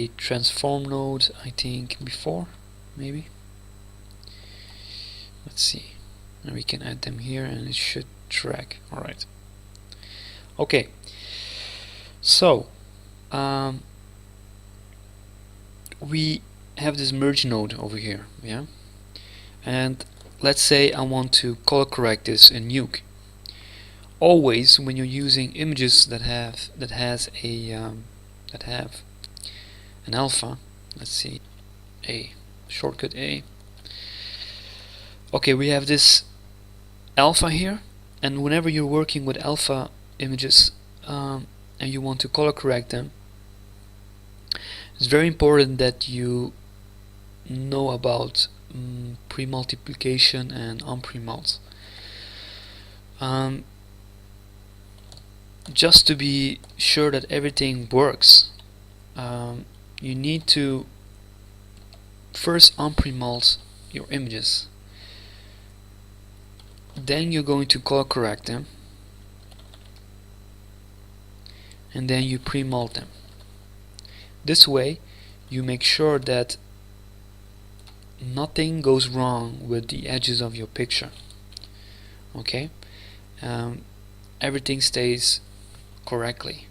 a transform node, I think before, maybe. Let's see, and we can add them here and it should track. Alright, okay, so we have this merge node over here, yeah, and let's say I want to color correct this in Nuke. Always when you're using images that have an alpha, let's see, A, shortcut A. Okay, we have this alpha here, and whenever you're working with alpha images and you want to color correct them, it's very important that you know about pre-multiplication and unpremult. Just to be sure that everything works, you need to first unpremult your images. Then you're going to color correct them, and then you pre-mult them. This way you make sure that nothing goes wrong with the edges of your picture. Okay, everything stays correctly.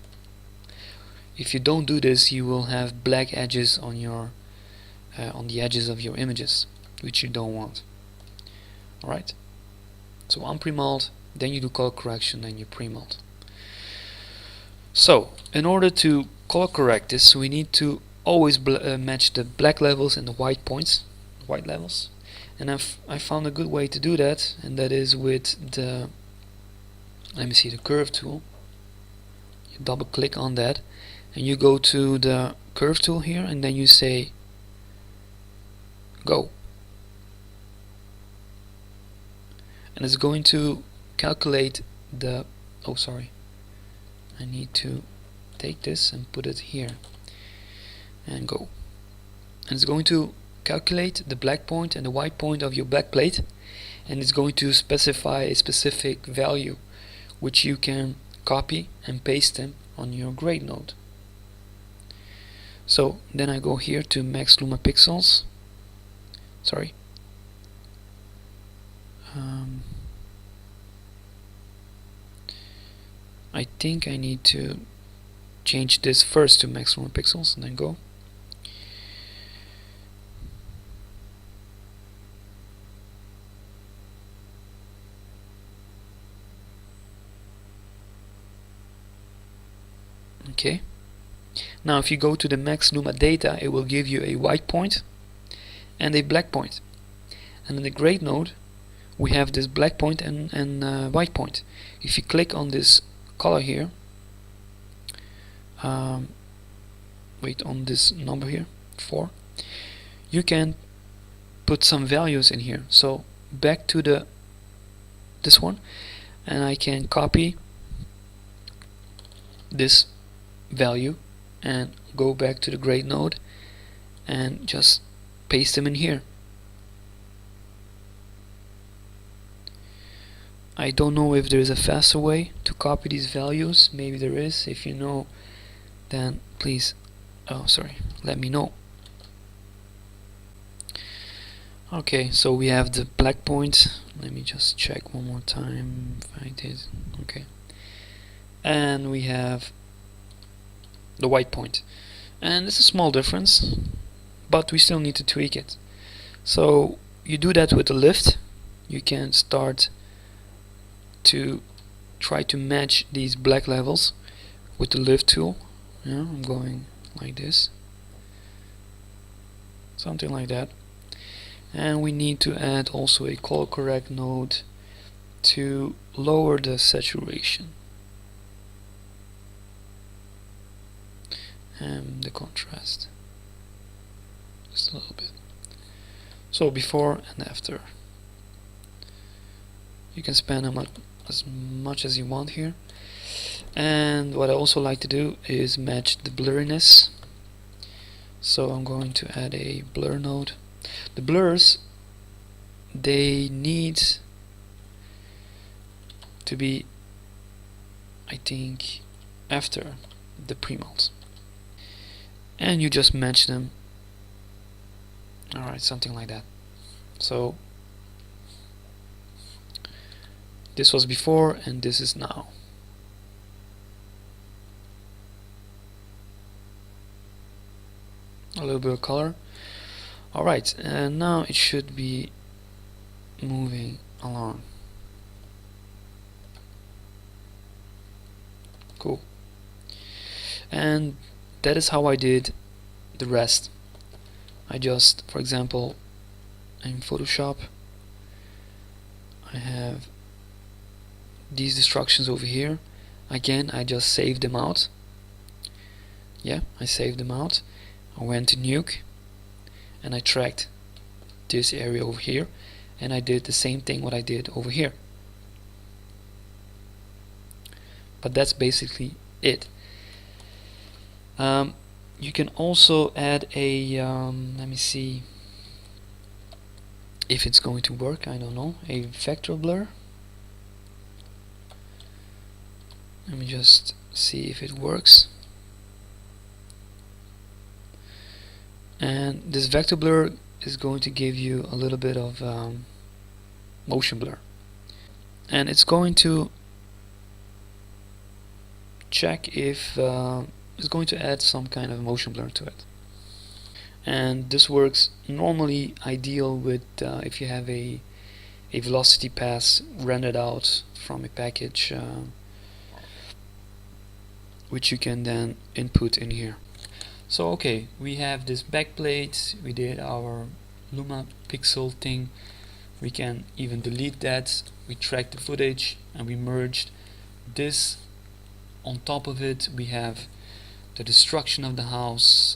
If you don't do this, you will have black edges on your on the edges of your images, which you don't want. Alright, so unpremult, then you do color correction, then you premult. So in order to color correct this, we need to always match the black levels and the white points, white levels, and I found a good way to do that, and that is with the, let me see, the curve tool. You double click on that and you go to the curve tool here, and then you say go, and it's going to calculate the, oh sorry, I need to take this and put it here and go, and it's going to calculate the black point and the white point of your back plate, and it's going to specify a specific value which you can copy and paste them on your grade node. So then I go here to max luma pixels, sorry, I think I need to change this first to max luma pixels and then go. Okay, now if you go to the max luma data, it will give you a white point and a black point, and in the grade node we have this black point and white point. If you click on this color here, wait, on this number here, 4, you can put some values in here. So back to this one, and I can copy this value and go back to the grade node and just paste them in here. I don't know if there is a faster way to copy these values. Maybe there is. If you know, then please, oh sorry, let me know. Okay, so we have the black point. Let me just check one more time if I did. Okay, and we have the white point, and it's a small difference, but we still need to tweak it. So you do that with the lift. You can start to try to match these black levels with the lift tool. Yeah, I'm going like this, something like that, and we need to add also a color correct node to lower the saturation and the contrast just a little bit. So before and after, you can spend as much as you want here. And what I also like to do is match the blurriness, so I'm going to add a blur node. The blurs, they need to be, I think, after the premult. and you just match them. Alright, something like that. So this was before and this is now. A little bit of color. Alright, and now it should be moving along. Cool. And that is how I did the rest. I just, for example, in Photoshop, I have these instructions over here. Again, I just saved them out. Yeah, I saved them out. I went to Nuke and I tracked this area over here, and I did the same thing what I did over here. But that's basically it. You can also add a let me see if it's going to work. I don't know. A vector blur. Let me just see if it works. And this vector blur is going to give you a little bit of motion blur, and it's going to check if it's going to add some kind of motion blur to it. And this works normally ideal with if you have a velocity path rendered out from a package which you can then input in here. So okay, we have this backplate, we did our Luma pixel thing, we can even delete that, we tracked the footage and we merged this. On top of it we have the destruction of the house,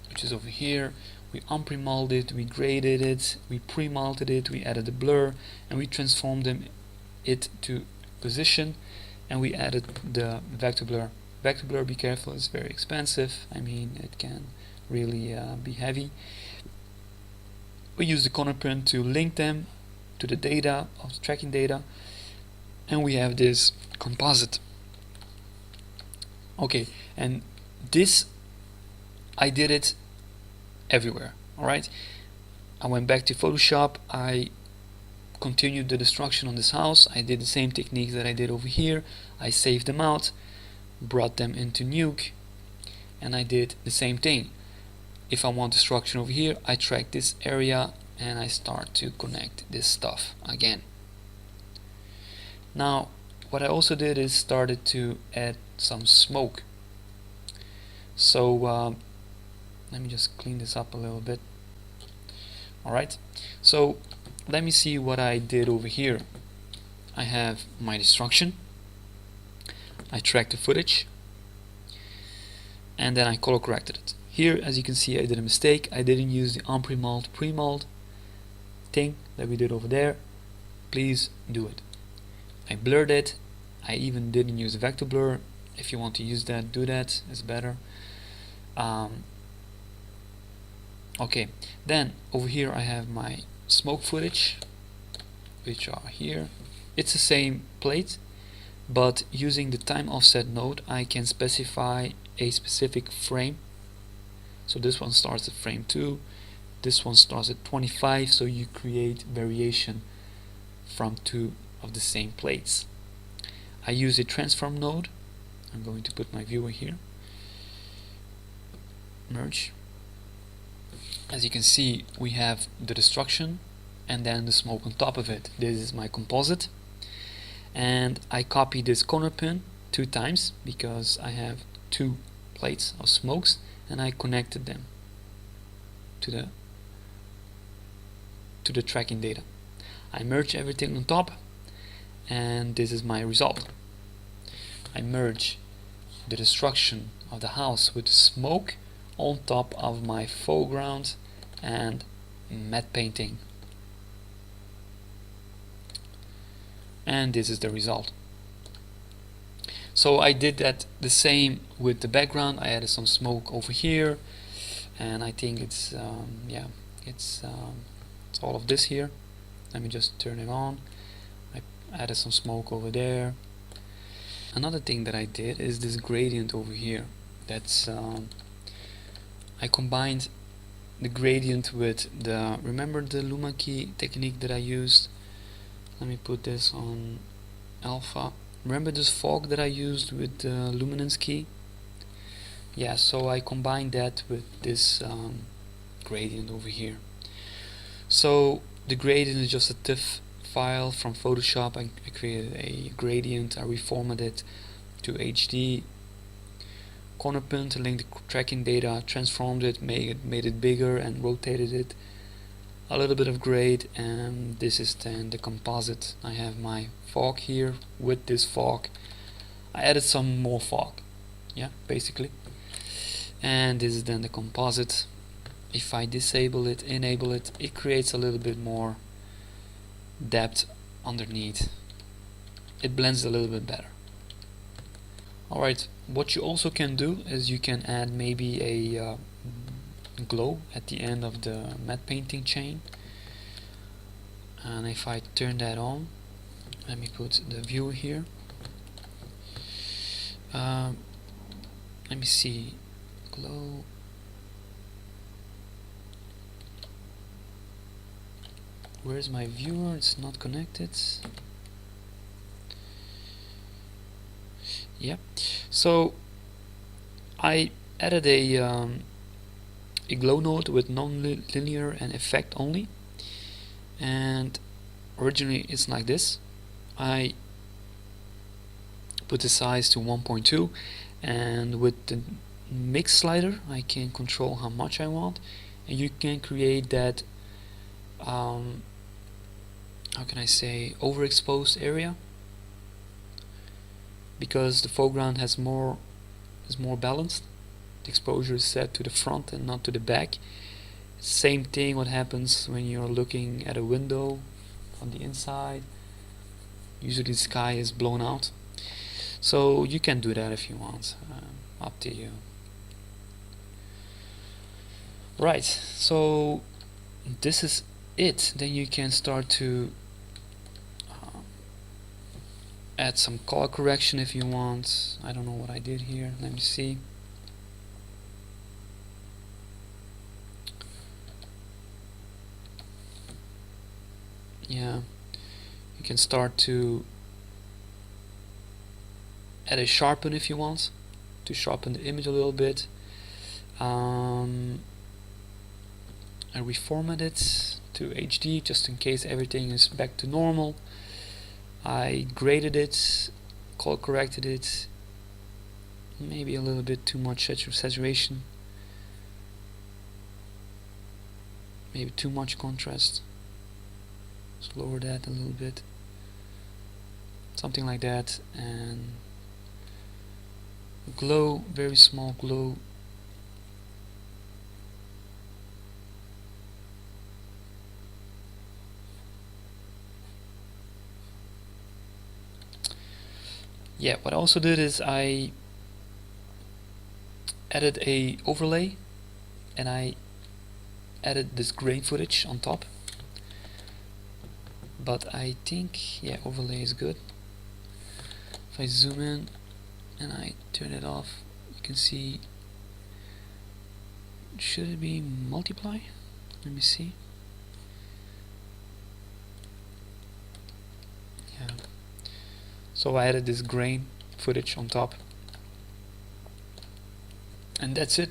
which is over here. We unpremoled it, we graded it, we pre-malted it, we added a blur, and we transformed it to position, and we added the vector blur. Vector blur, be careful, it's very expensive. I mean, it can really be heavy. We use the corner print to link them to the data of the tracking data, and we have this composite. Okay, and this I did it everywhere. Alright, I went back to Photoshop, I continued the destruction on this house, I did the same techniques that I did over here, I saved them out, brought them into Nuke, and I did the same thing. If I want destruction over here, I track this area and I start to connect this stuff again. Now what I also did is started to add some smoke. So let me just clean this up a little bit. Alright, so let me see what I did over here. I have my destruction, I tracked the footage, and then I color corrected it. Here, as you can see, I did a mistake. I didn't use the unpremoled pre-mold thing that we did over there. Please do it. I blurred it. I even didn't use vector blur. If you want to use that, do that. It's better. Okay, then over here I have my smoke footage, which are here. It's the same plate, but using the time offset node I can specify a specific frame. So this one starts at frame 2, this one starts at 25, so you create variation from two of the same plates. I use a transform node. I'm going to put my viewer here, merge. As you can see, we have the destruction and then the smoke on top of it. This is my composite, and I copy this corner pin 2 times because I have 2 plates of smokes, and I connected them to the tracking data. I merge everything on top, and this is my result. I merge the destruction of the house with the smoke on top of my foreground and matte painting, and this is the result. So I did that the same with the background. I added some smoke over here, and I think it's yeah, it's all of this here. Let me just turn it on. I added some smoke over there. Another thing that I did is this gradient over here. That's I combined the gradient with the, remember the Luma key technique that I used? Let me put this on alpha. Remember this fog that I used with the luminance key? Yeah, so I combined that with this gradient over here. So the gradient is just a TIFF file from Photoshop. I created a gradient, I reformatted it to HD, corner pin to link the tracking data, transformed it, made it bigger and rotated it, a little bit of grade, and this is then the composite. I have my fog here with this fog. I added some more fog, yeah, basically, and this is then the composite. If I disable it, enable it, it creates a little bit more depth underneath. It blends a little bit better. Alright, what you also can do is you can add maybe a glow at the end of the matte painting chain, and if I turn that on, let me put the viewer here. Let me see, glow. Where's my viewer? It's not connected. Yeah, so I added a glow node with non-linear and effect only, and originally it's like this. I put the size to 1.2, and with the mix slider I can control how much I want, and you can create that how can I say, overexposed area, because the foreground is more balanced. The exposure is set to the front and not to the back. Same thing what happens when you're looking at a window on the inside. Usually the sky is blown out, so you can do that if you want, up to you. Right, so this is it. Then you can start to add some color correction if you want. I don't know what I did here, let me see. Yeah, you can start to add a sharpen if you want, to sharpen the image a little bit. I reformat it to HD just in case everything is back to normal. I graded it, color corrected it, maybe a little bit too much saturation, maybe too much contrast. Let's lower that a little bit, something like that, and glow, very small glow. Yeah, what I also did is I added a overlay, and I added this grain footage on top. But I think, yeah, overlay is good. If I zoom in and I turn it off, you can see, should it be multiply? Let me see. Yeah. So I added this grain footage on top, and that's it.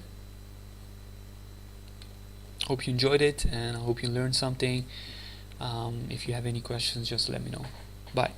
Hope you enjoyed it, and I hope you learned something. If you have any questions, just let me know. Bye.